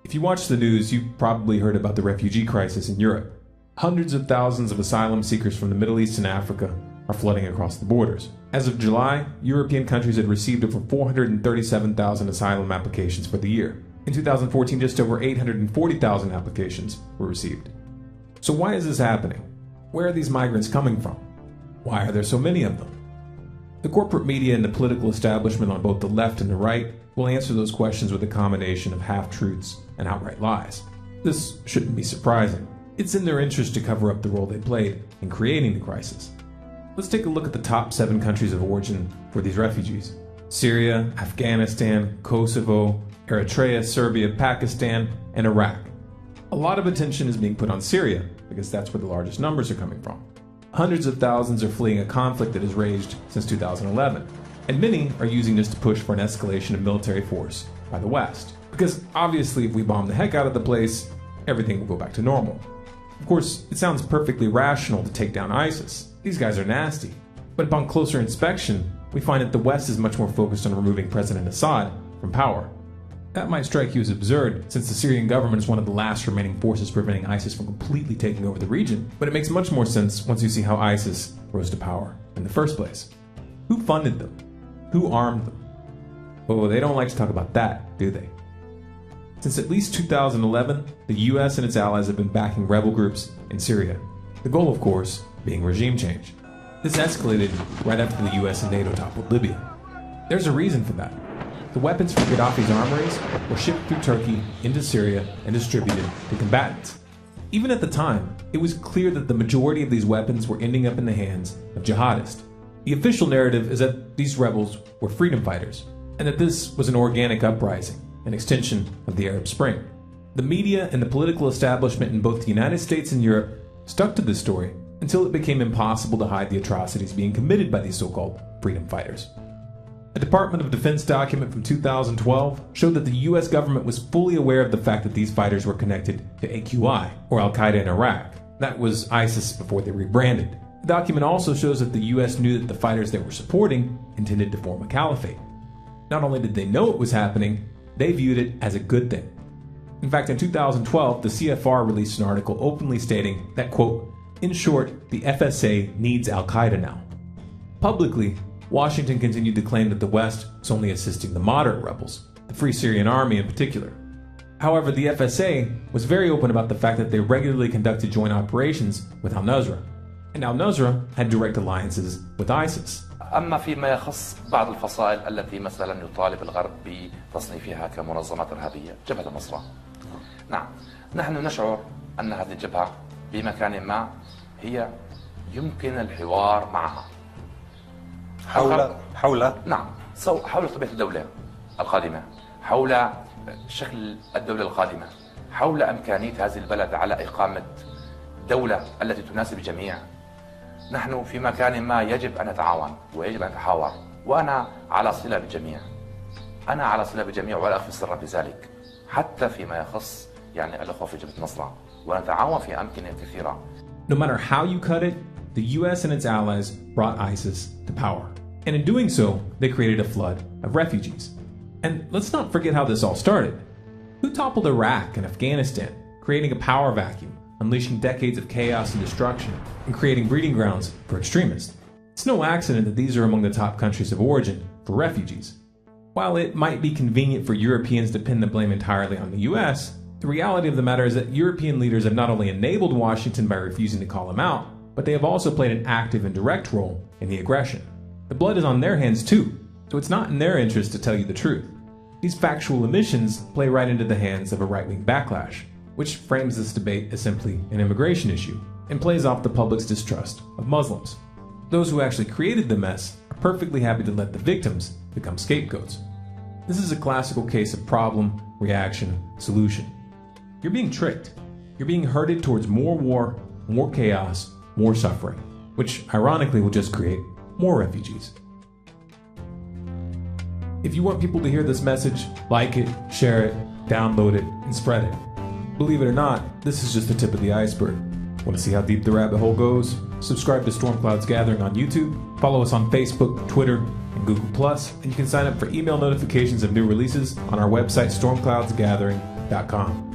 If you watch the news, you've probably heard about the refugee crisis in Europe. Hundreds of thousands of asylum seekers from the Middle East and Africa are flooding across the borders. As of July, European countries had received over 437,000 asylum applications for the year. In 2014, just over 840,000 applications were received. So why is this happening? Where are these migrants coming from? Why are there so many of them? The corporate media and the political establishment on both the left and the right will answer those questions with a combination of half-truths and outright lies. This shouldn't be surprising. It's in their interest to cover up the role they played in creating the crisis. Let's take a look at the top 7 countries of origin for these refugees: Syria, Afghanistan, Kosovo, Eritrea, Serbia, Pakistan, and Iraq. A lot of attention is being put on Syria because that's where the largest numbers are coming from. Hundreds of thousands are fleeing a conflict that has raged since 2011, and many are using this to push for an escalation of military force by the West. Because obviously if we bomb the heck out of the place, everything will go back to normal. Of course, it sounds perfectly rational to take down ISIS. These guys are nasty. But upon closer inspection, we find that the West is much more focused on removing President Assad from power. That might strike you as absurd, since the Syrian government is one of the last remaining forces preventing ISIS from completely taking over the region, but it makes much more sense once you see how ISIS rose to power in the first place. Who funded them? Who armed them? Oh, they don't like to talk about that, do they? Since at least 2011, the US and its allies have been backing rebel groups in Syria. The goal, of course, being regime change. This escalated right after the US and NATO toppled Libya. There's a reason for that. The weapons from Gaddafi's armories were shipped through Turkey into Syria and distributed to combatants. Even at the time, it was clear that the majority of these weapons were ending up in the hands of jihadists. The official narrative is that these rebels were freedom fighters, and that this was an organic uprising, an extension of the Arab Spring. The media and the political establishment in both the United States and Europe stuck to this story until it became impossible to hide the atrocities being committed by these so-called freedom fighters. A Department of Defense document from 2012 showed that the US government was fully aware of the fact that these fighters were connected to AQI, or Al-Qaeda in Iraq. That was ISIS before they rebranded. The document also shows that the US knew that the fighters they were supporting intended to form a caliphate. Not only did they know it was happening, they viewed it as a good thing. In fact, in 2012, the CFR released an article openly stating that, quote, "In short, the FSA needs Al-Qaeda now." Publicly, Washington continued to claim that the West was only assisting the moderate rebels, the Free Syrian Army in particular. However, the FSA was very open about the fact that they regularly conducted joint operations with al-Nusra, and al-Nusra had direct alliances with ISIS. أما فيما يخص بعض الفصائل التي مثلا يطالب الغرب بتصنيفها كمنظمات إرهابية، جبهة النصرة. نعم، نحن نشعر أن هذه الجبهة بمكان ما هي يمكن الحوار معها. حول نعم، حول طبيعة الدولة القادمة، حول شكل الدولة القادمة، حول إمكانية هذه البلد على إقامة دولة التي تناسب الجميع. نحن في مكان ما يجب أن نتعاون ويجب أن نتحاور، وأنا على صلة بالجميع. أنا على صلة بالجميع ولا أخفي السر بذلك، حتى فيما يخص الأخوة في جبهة النصرة، ونتعاون في أمكنة كثيرة. No matter how you cut it, the US and its allies brought ISIS to power. And in doing so, they created a flood of refugees. And let's not forget how this all started. Who toppled Iraq and Afghanistan, creating a power vacuum, unleashing decades of chaos and destruction, and creating breeding grounds for extremists? It's no accident that these are among the top countries of origin for refugees. While it might be convenient for Europeans to pin the blame entirely on the US, the reality of the matter is that European leaders have not only enabled Washington by refusing to call them out, but they have also played an active and direct role in the aggression. The blood is on their hands too, so it's not in their interest to tell you the truth. These factual omissions play right into the hands of a right-wing backlash, which frames this debate as simply an immigration issue, and plays off the public's distrust of Muslims. Those who actually created the mess are perfectly happy to let the victims become scapegoats. This is a classical case of problem, reaction, solution. You're being tricked. You're being herded towards more war, more chaos, more suffering, which ironically will just create more refugees. If you want people to hear this message, like it, share it, download it, and spread it. Believe it or not, this is just the tip of the iceberg. Want to see how deep the rabbit hole goes? Subscribe to Storm Clouds Gathering on YouTube, follow us on Facebook, Twitter, and Google+, and you can sign up for email notifications of new releases on our website stormcloudsgathering.com. menekültváltság.com.